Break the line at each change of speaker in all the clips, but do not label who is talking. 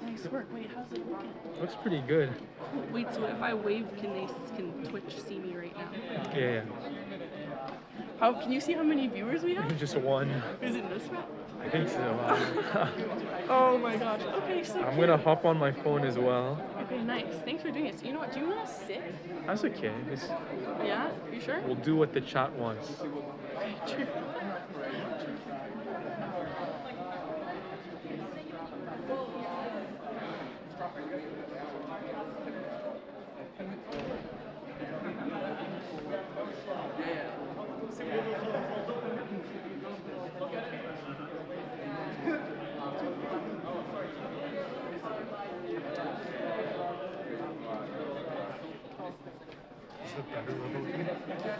Nice work. Wait, how's it looking?
Looks pretty good.
Wait, so if I wave, can Twitch see me right now?
Yeah.
How can you see how many viewers we have?
Just one.
Is it this one?
I think so.
Oh my gosh. Okay, so
I'm gonna hop on my phone as well.
okay, nice. Thanks for doing it. So you know what? Do you want to sit?
That's okay.
Yeah? You sure?
We'll do what the chat wants.
True.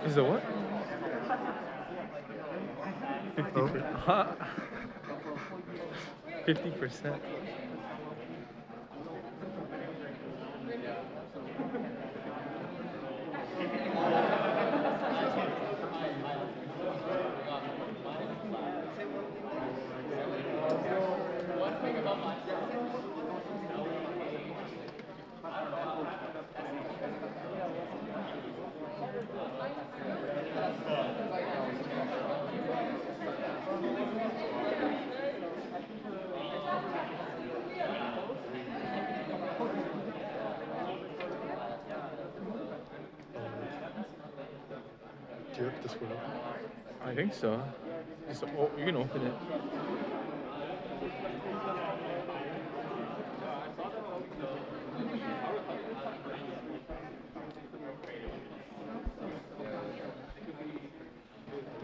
Is it what? 50%. 50%. This way. I think so. Just, oh, you can open it.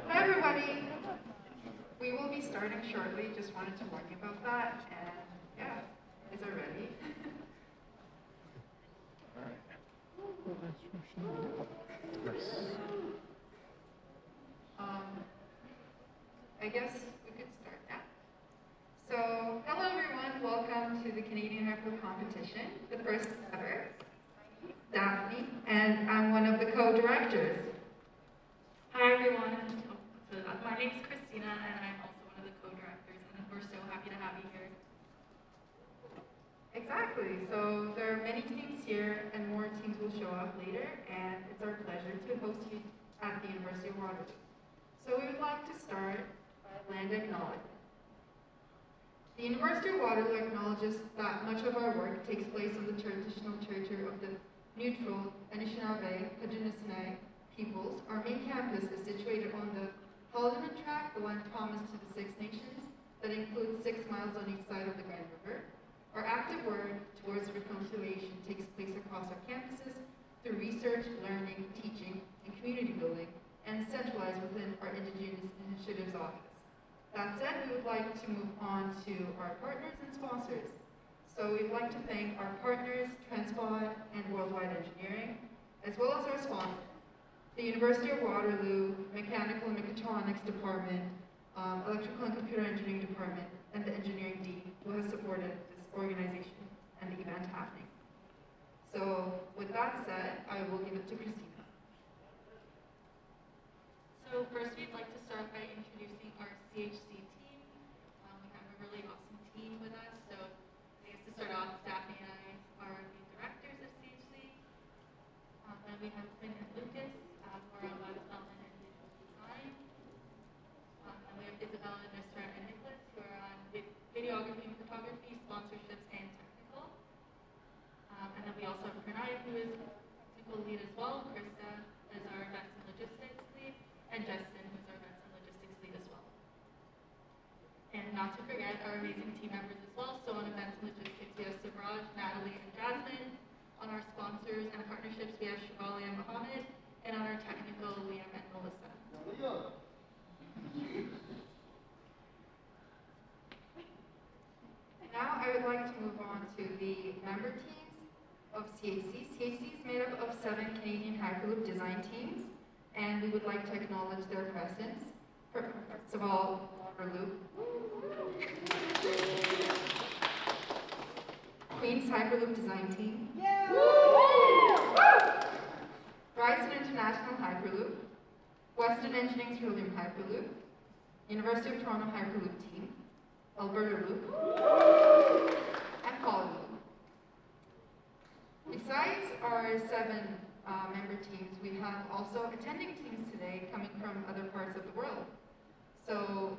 Hi everybody! We will be starting shortly, just wanted to warn you about that, and yeah, is it ready?
Nice.
I guess we could start now. So, hello everyone, welcome to the Canadian Hyperloop competition, the first ever. Daphne, and I'm one of the co-directors.
Hi everyone. My name's Christina, and I'm also one of the co-directors, and we're so happy to have you here.
Exactly, so there are many teams here, and more teams will show up later, and it's our pleasure to host you at the University of Waterloo. So we would like to start by land acknowledgement. The University of Waterloo acknowledges that much of our work takes place on the traditional territory of the neutral Anishinaabe, Haudenosaunee peoples. Our main campus is situated on the Haldimand Tract, the land promised to the Six Nations, that includes 6 miles on each side of the Grand River. Our active work towards reconciliation takes place across our campuses through research, learning, teaching, and community building, and centralized within our Indigenous Initiatives Office. That said, we would like to move on to our partners and sponsors. So we'd like to thank our partners, Transpod and Worldwide Engineering, as well as our sponsors, the University of Waterloo Mechanical and Mechatronics Department, Electrical and Computer Engineering Department, and the Engineering Dean, who has supported this organization and the event happening. So with that said, I will give it to Christina.
So first, we'd like to start by introducing our CHC team. We have a really awesome team with us. So I guess to start off, Daphne and I are the directors of CHC. Then we have Quinn and Lucas, who are on web development and visual design. And we have Isabella, Nusra, and Nicholas, who are on videography and photography, sponsorships, and technical. And then we also have Pranay, who is technical lead as well. Krista is our events and logistics lead, and Justin, who's our events and logistics lead as well. And not to forget our amazing team members as well. So on events and logistics, we have Sabraj, Natalie, and Jasmine. On our sponsors and partnerships, we have Shivali and Mohammed. And on our technical, Liam and Melissa.
Now I would like to move on to the member teams of CHC. CHC is made up of 7 Canadian Hyperloop design teams, and we would like to acknowledge their presence. First of all, Waterloo. Queen's Hyperloop design team. Yeah. Ryerson International Hyperloop. Western Engineering Trillium Hyperloop. University of Toronto Hyperloop team. Alberta Loop. And Polyloop. Besides our 7 member teams, we have also attending teams today coming from other parts of the world. So,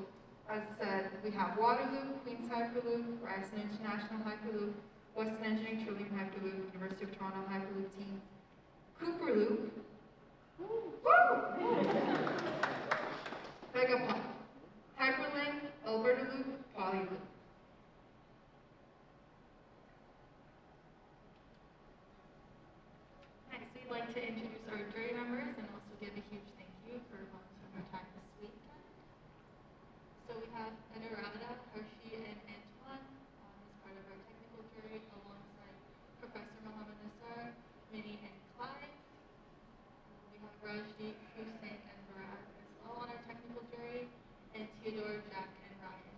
as said, we have Waterloo, Queen's Hyperloop, Ryerson International Hyperloop, Western Engineering Trillium Hyperloop, University of Toronto Hyperloop team, Cooper Loop, Vegapunk, Hyperlink, Alberta Loop, Polyloop.
Next, we'd like to introduce our jury members and also give a huge thank you for volunteering your time this weekend. So we have Anuradha, Harshi, and Antoine as part of our technical jury, alongside Professor Mohammed Nassar, Minnie, and Clyde. We have Rajdeep, Hussein, and Barad as well on our technical jury, and Theodore, Jack, and Ryan.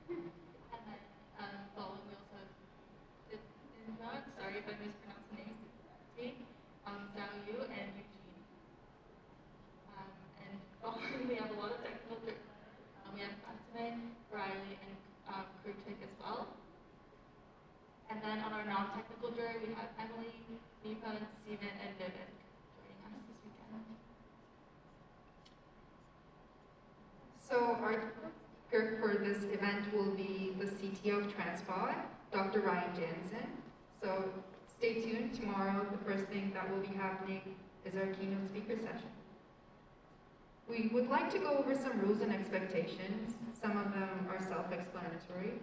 And then following, we also have Indra, sorry if I mispronounced the names, Zhao Yu, and Eugene. And following, we have a lot of technical jury. We have Antoine, Riley, and Krutik as well. And then on our non-technical jury, we have Emily, Nipa, Steven, and Vivek joining us this weekend.
So our speaker for this event will be the CTO of Transpod, Dr. Ryan Jansen. So stay tuned. Tomorrow, the first thing that will be happening is our keynote speaker session. We would like to go over some rules and expectations. Some of them are self-explanatory.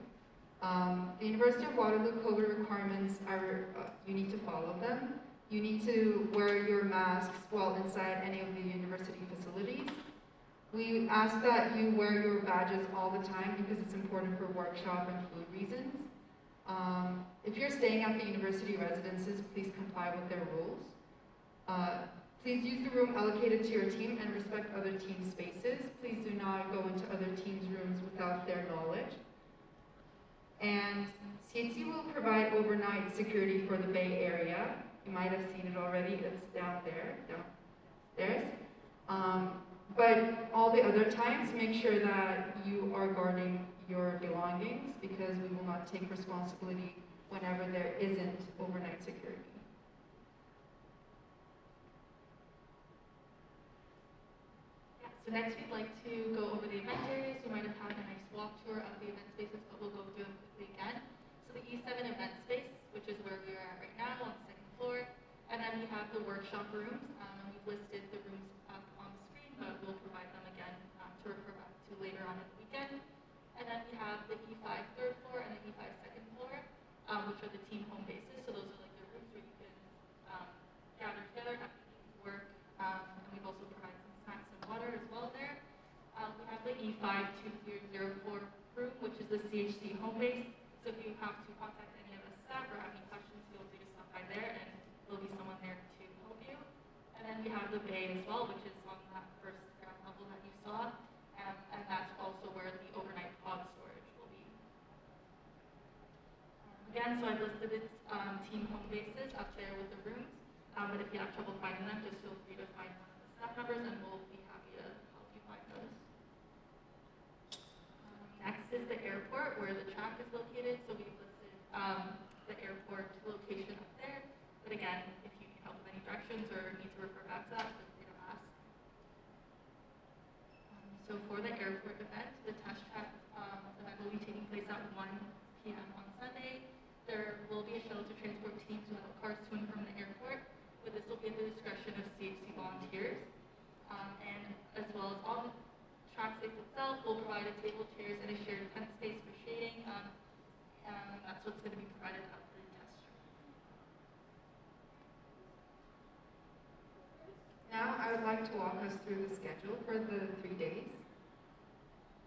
The University of Waterloo COVID requirements are, you need to follow them. You need to wear your masks while inside any of the university facilities. We ask that you wear your badges all the time because it's important for workshop and food reasons. If you're staying at the university residences, please comply with their rules. Please use the room allocated to your team and respect other team spaces. Please do not go into other teams' rooms without their knowledge. And CHC will provide overnight security for the Bay Area. You might have seen it already, it's downstairs. But all the other times, make sure that you are guarding your belongings because we will not take responsibility whenever there isn't overnight security.
So next we'd like to go over the event areas. You might have had a nice walk tour of the event spaces, but we'll go through them quickly again. So the E7 event space, which is where we are at right now on the second floor. And then we have the workshop rooms, and we've listed the rooms up on the screen, but we'll provide them again to refer back to later on in the weekend. And then we have the E5 third floor and the E5 second floor, which are the team home bases. So those are like the rooms where you can gather together, have work, and we've also provided some snacks and water as well there. We have the E5 2004 room, which is the CHC home base. So if you have to contact any of the staff or have any questions, feel free to stop by there and there'll be someone there to help you. And then we have the bay as well, which is on that first ground level that you saw. And that's also where the overnight pod storage will be. Again, so I've listed its team home bases up there with the rooms. But if you have trouble finding them, just feel free to find one of the staff members and we'll be happy to help you find those. Next is the airport where the track is located. So we've listed the airport location up there. But again, if you need help with any directions or need to refer back to that, feel free to ask. So for the airport event, the test track event will be taking place at 1 p.m. on Sunday. There will be a shuttle to transport teams without cars to and from the airport, but this will be at the discretion of CHC volunteers. And as well as on the track space itself, we'll provide a table, chairs, and a shared tent space for shading. And that's what's going to be provided at the test track.
Now I would like to walk us through the schedule for the 3 days.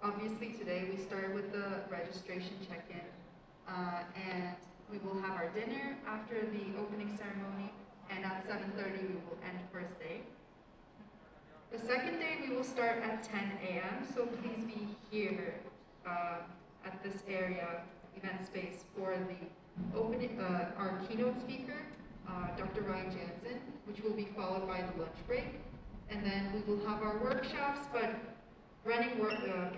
Obviously today we started with the registration check-in and we will have our dinner after the opening ceremony, and at 7:30 we will end first day. The second day we will start at 10 a.m. so please be here at this area event space for the opening, our keynote speaker, Dr. Ryan Jansen, which will be followed by the lunch break. And then we will have our workshops, but running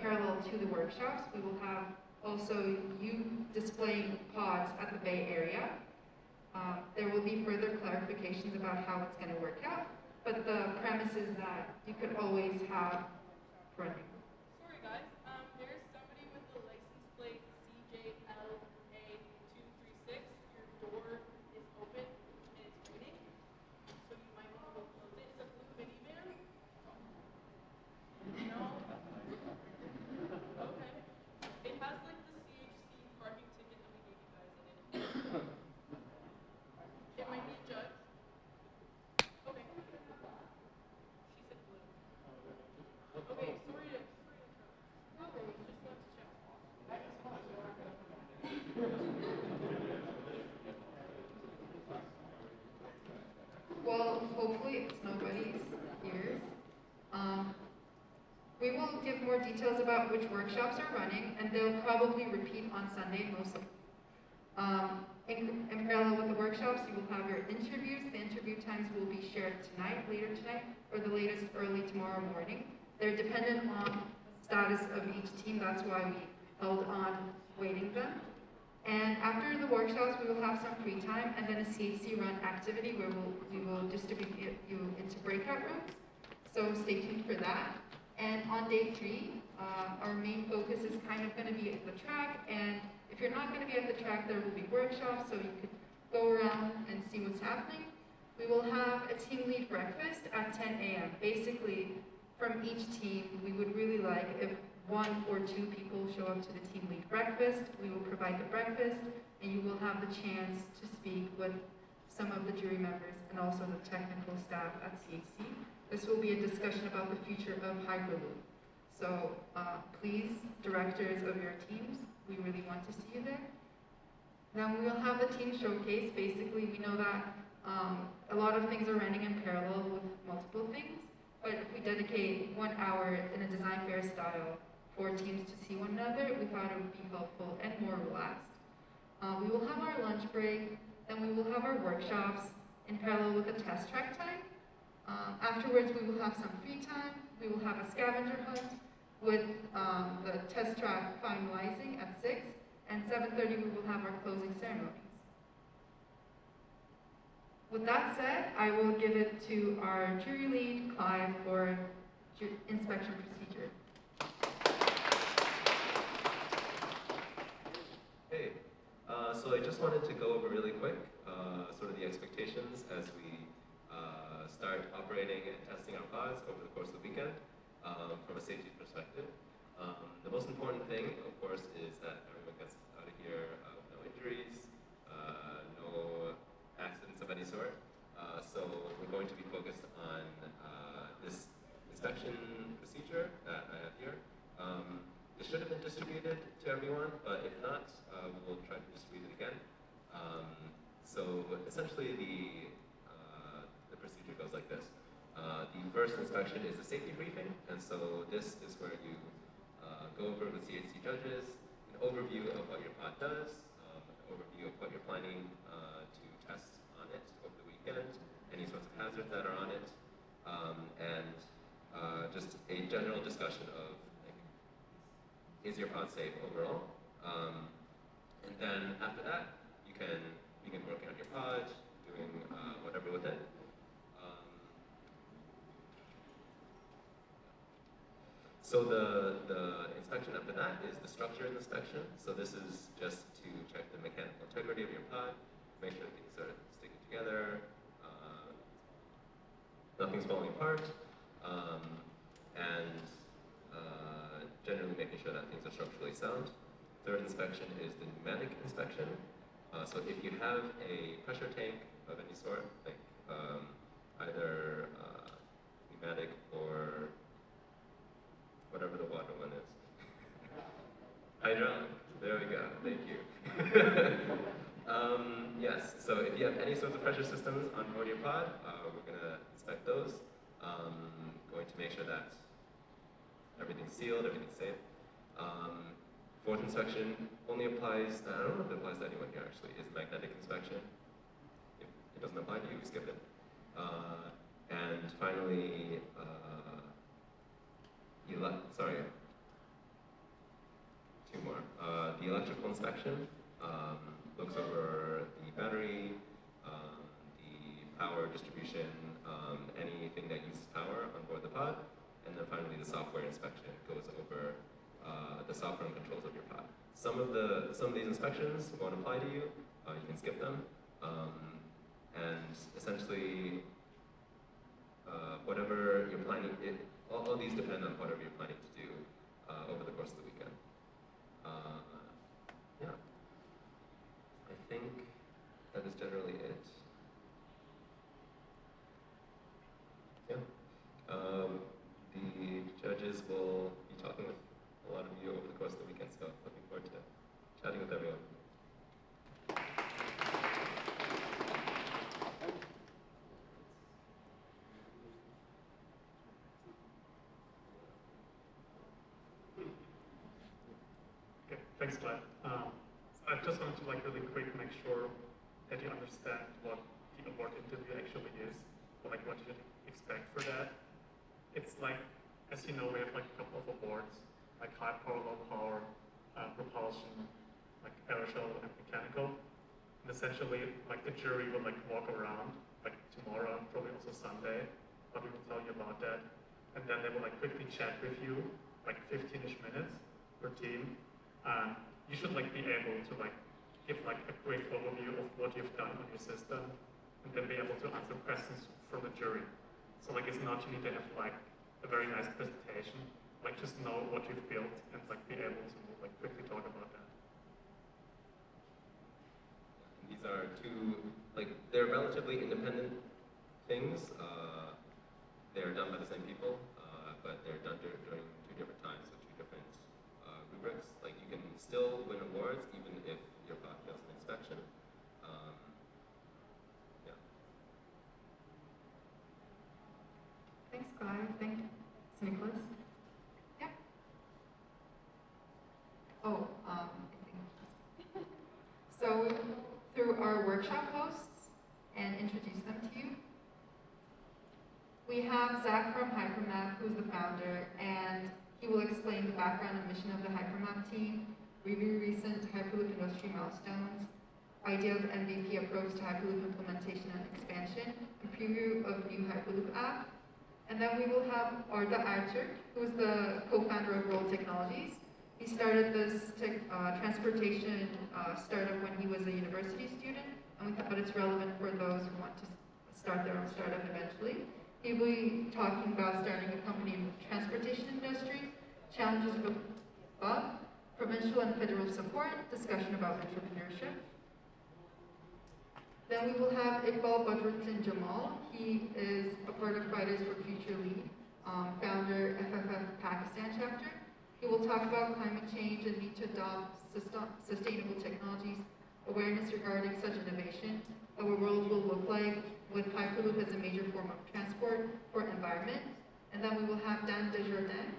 parallel to the workshops, we will have also you displaying pods at the Bay Area. There will be further clarifications about how it's going to work out, but the premise is that you could always have running.
Sorry guys, there's somebody with the license plate CJLA236. Your door is open and it's raining, so you might want to go close it. It's a blue minivan. No? Okay. It has like the CHC parking ticket that we gave you guys in it. It might be a judge. Okay. She said blue. Okay, sorry to interrupt. No worries, just wanted to check.
Well, hopefully it's nobody's ears. We will give more details about which workshops are running, and they'll probably repeat on Sunday most of in parallel with the workshops, you will have your interviews. The interview times will be shared later tonight, or the latest early tomorrow morning. They're dependent on status of each team, that's why we held on waiting them. And after the workshops, we will have some free time and then a CHC run activity where we will distribute you into breakout rooms. So stay tuned for that. And on day 3, our main focus is kind of going to be at the track, and if you're not going to be at the track, there will be workshops, so you could go around and see what's happening. We will have a team lead breakfast at 10 a.m. Basically, from each team, we would really like if 1 or 2 people show up to the team lead breakfast. We will provide the breakfast, and you will have the chance to speak with some of the jury members and also the technical staff at CHC. This will be a discussion about the future of Hyperloop. So please, directors of your teams, we really want to see you there. Then we'll have the team showcase. Basically, we know that a lot of things are running in parallel with multiple things, but if we dedicate 1 hour in a design fair style for teams to see one another, we thought it would be helpful and more relaxed. We will have our lunch break, then we will have our workshops in parallel with a test track time. Afterwards, we will have some free time. We will have a scavenger hunt with the test track finalizing at 6, and 7:30 we will have our closing ceremonies. With that said, I will give it to our jury lead, Clive, for inspection procedure.
Hey, so I just wanted to go over really quick sort of the expectations as we start operating and testing our pods over the course of the weekend from a safety perspective. The most important thing, of course, is that everyone gets out of here with no injuries, no accidents of any sort. So we're going to be focused on this inspection procedure that I have here. It should have been distributed to everyone, but if not, we will try to distribute it again. So essentially the procedure goes like this. The first inspection is a safety briefing, and so this is where you go over with CHC judges, an overview of what your pod does, an overview of what you're planning to test on it over the weekend, any sorts of hazards that are on it, and just a general discussion of, like, is your pod safe overall? And then after that, you can begin working on your pod, doing whatever with it. So the inspection after that is the structured inspection. So this is just to check the mechanical integrity of your pod, make sure things are sticking together, nothing's falling apart, and generally making sure that things are structurally sound. Third inspection is the pneumatic inspection. So if you have a pressure tank of any sort, like either pneumatic or whatever the water one is. Hydraulic. There we go. Thank you. Yes. So if you have any sorts of pressure systems on board your pod, we're going to inspect those. Going to make sure that everything's sealed, everything's safe. Fourth inspection only applies. I don't know if it applies to anyone here actually. Is magnetic inspection. If it doesn't apply to you, skip it. And finally. Two more. The electrical inspection looks over the battery, the power distribution, anything that uses power on board the pod, and then finally the software inspection goes over the software and controls of your pod. Some of these inspections won't apply to you. You can skip them, and essentially whatever you're planning. All these depend on whatever you're planning to do over the course of the weekend. Yeah, I think that is generally it. Yeah, the judges will be talking with a lot of you over the course of the weekend, so looking forward to chatting with everyone.
Thanks, Glenn. I just wanted to really quick make sure that you understand what the award interview actually is, or what you should expect for that. It's as you know, we have a couple of awards, like high power, low power, propulsion, aerosol and mechanical. And essentially, the jury will walk around, tomorrow, probably also Sunday, but we will tell you about that. And then they will quickly chat with you, 15-ish minutes per team. You should be able to give a quick overview of what you've done on your system, and then be able to answer questions from the jury. So like it's not you need to have like a very nice presentation, like just know what you've built and like be able to like quickly talk about that.
These are two, like, they're relatively independent things. They're done by the same people, but they're done during two different times with two different rubrics. Like, you can still win awards even if your pod fails an inspection. Yeah.
Thanks, Clive. Thanks, Nicholas. Yep. Oh, I think. So, through our workshop hosts and introduce them to you. We have Zach from Hypermap, who's the founder, and he will explain the background and mission of the Hypermap team, review recent Hyperloop industry milestones, idea of MVP approach to Hyperloop implementation and expansion, and preview of new Hyperloop app. And then we will have Our Chc, who is the co-founder of Roll Technologies. He started this transportation startup when he was a university student, and we thought it's relevant for those who want to start their own startup eventually. He will be talking about starting a company in the transportation industry, challenges above, provincial and federal support, discussion about entrepreneurship. Then we will have Iqbal Badruddin Jamal. He is a part of Fridays for Future Lead, founder FFF Pakistan chapter. He will talk about climate change and need to adopt sustainable technologies, awareness regarding such innovation, how a world will look like with Hyperloop as a major form of transport for environment. And then we will have Dan Desjardins.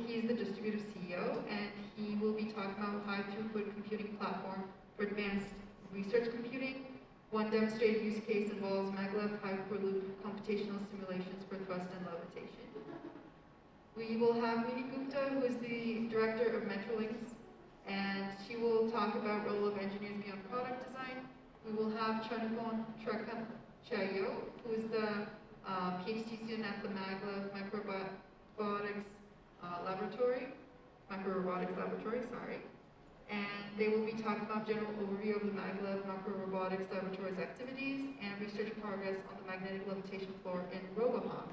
He is the distributor CEO, and he will be talking about high throughput computing platform for advanced research computing. One demonstrated use case involves maglev Hyperloop computational simulations for thrust and levitation. We will have Mini Gupta, who is the director of Metrolinx, and she will talk about role of engineers beyond product design. We will have Chanupon Chayo, who is the PhD student at the maglev Microrobotics Laboratory, and they will be talking about general overview of the maglev Microrobotics Laboratory's activities and research progress on the magnetic levitation floor in Roboham.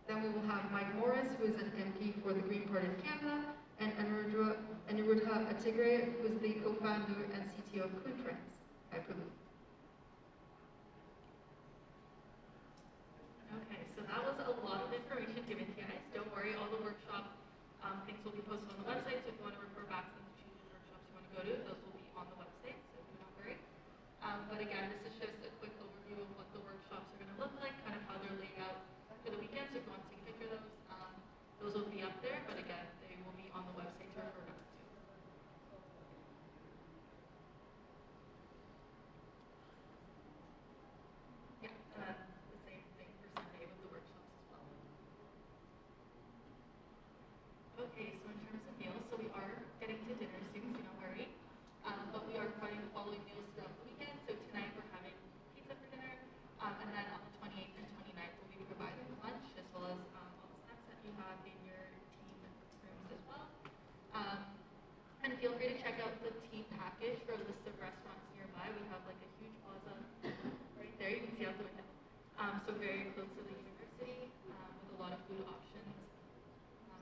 Then we will have Mike Morris, who is an MP for the Green Party of Canada, and Anirudha Atigre, who is the co-founder and CTO of Kutrans Hyperloop.
Okay, so that was a lot of information given to you guys. Don't worry, all the workshop things will be posted on the website, so if you want to refer back to them to choose which workshops you want to go to, those will be on the website, so do not worry. But again, this is just a quick overview of what the workshops are going to look like, kind of how they're laid out for the weekend, so if you want to take a picture of those will be up there, but again, they will be on the website to refer back to. Yeah, and the same thing for Sunday with the workshops as well. Okay, so in terms of meals, so we are getting to dinner soon, so don't worry. But we are providing the following meals throughout the weekend. So tonight we're having pizza for dinner, and then on the 28th and 29th we'll be providing lunch as well as all the snacks that you have in your team rooms as well. And feel free to check out the team package for a list of restaurants nearby. We have like a huge plaza right there. You can see out the window. So very close to the university with a lot of food options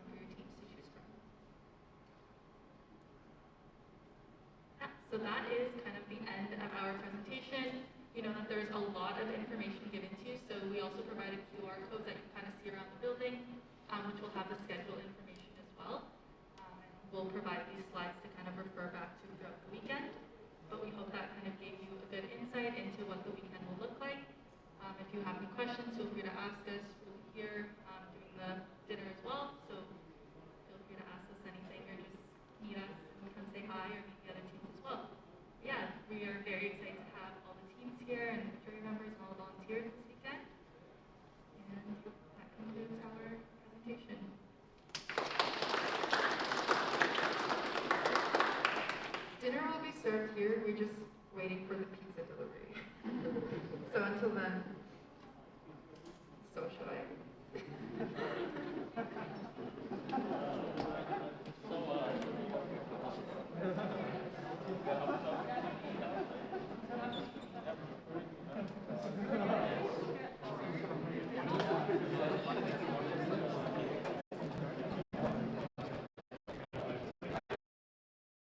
for your teams to choose from. So that is kind of the end of our presentation. You know that there's a lot of information given to you, so we also provided QR codes that you kind of see around the building, which will have the schedule information as well. And we'll provide these slides to kind of refer back to throughout the weekend. But we hope that kind of gave you a good insight into what the weekend will look like. If you have any questions, feel free to ask us. We'll be here doing the dinner as well, so feel free to ask us anything or just meet us and come say hi or meet the other teams as well. Yeah, we are very excited to have all the teams here and jury members and all the volunteers this weekend. And that concludes our presentation.
Dinner will be served here. We're just waiting for the pizza delivery. So until then, so should I?